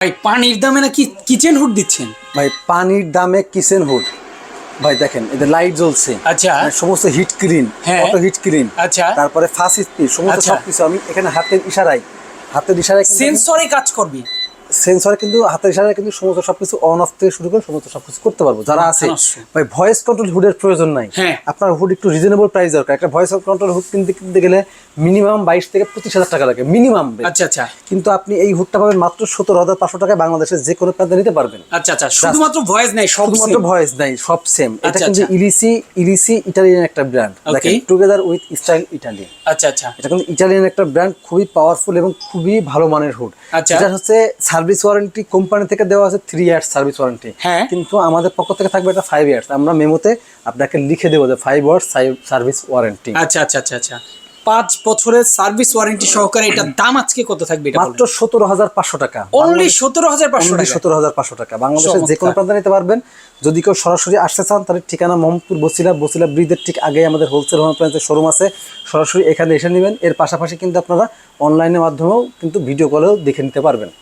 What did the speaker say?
ভাই পানির দামে নাকি কিচেন হুড দিচ্ছেন? ভাই পানির দামে কিচেন হুড, ভাই দেখেন এদের লাইট জ্বলছে, আচ্ছা। সমস্ত হিট ক্লিন, হ্যাঁ। অটো হিট ক্লিন, আচ্ছা। তারপরে ফাস্ট স্পিড, সমস্ত আচ্ছা। সবকিছু আমি এখানে হাতের ইশারায় সেন্সরে কাজ করবে। সেন্সরে কিন্তু হাতের ইশারায় কিন্তু সমস্ত সবকিছু অন অফ থেকে শুরু করে সমস্ত সবকিছু করতে পারবো। যারা আছে ভাই ভয়েস কন্ট্রোল হুডের প্রয়োজন নাই, হ্যাঁ। আপনার হুড একটু রিজনেবল প্রাইস দরকার। একটা ভয়েস কন্ট্রোল হুড কিনতে গেলে মিনিমাম 22 থেকে 25,000 টাকা লাগে মিনিমাম। আচ্ছা আচ্ছা। কিন্তু আপনি এই হুডটা পাবেন মাত্র 17,500 টাকায়, বাংলাদেশের যে কোনো প্রান্তে নিতে পারবেন। আচ্ছা আচ্ছা, শুধুমাত্র ভয়েস নাই, সব শুধুমাত্র ভয়েস নাই, সব সেম। এটা আচ্ছা, কিন্তু আচ্ছা। ইলিসি ইটালিয়ান একটা ব্র্যান্ড, দেখেন টুগেদার উইথ স্টাইল ইটালি। আচ্ছা আচ্ছা। এটা কিন্তু ইটালিয়ান একটা ব্র্যান্ড, খুবই পাওয়ারফুল এবং খুবই ভালো মানের হুড। আচ্ছা। এটা হচ্ছে সার্ভিস ওয়ারেন্টি কোম্পানি থেকে দেওয়া আছে 3 ইয়ার্স সার্ভিস ওয়ারেন্টি, হ্যাঁ। কিন্তু আমাদের পক্ষ থেকে থাকবে এটা 5 ইয়ার্স। আমরা মেমোতে আপনাকে লিখে দেবো যে 5 ইয়ার্স সার্ভিস ওয়ারেন্টি। আচ্ছা আচ্ছা আচ্ছা আচ্ছা, 5 বছরের সার্ভিস ওয়ারেন্টি সহকারে। এটার দাম আজকে কত থাকবে এটা মাত্র 17,500 টাকা। অনলি 17,500 টাকা। 17,500 টাকা, বাংলাদেশের যে কোনো প্রান্তে নিতে পারবেন। যদি কেউ সরাসরি আসতে চান তাহলে ঠিকানা মোহাম্মদপুর বসিলা ব্রিজের ঠিক আগে আমাদের হোলসেল হোম অ্যাপ্লায়েন্সের শোরুম আছে, সরাসরি এখানে এসে নেবেন। এর পাশাপাশি কিন্তু আপনারা অনলাইনের মাধ্যমেও কিন্তু ভিডিও কলেও দেখে নিতে পারবেন।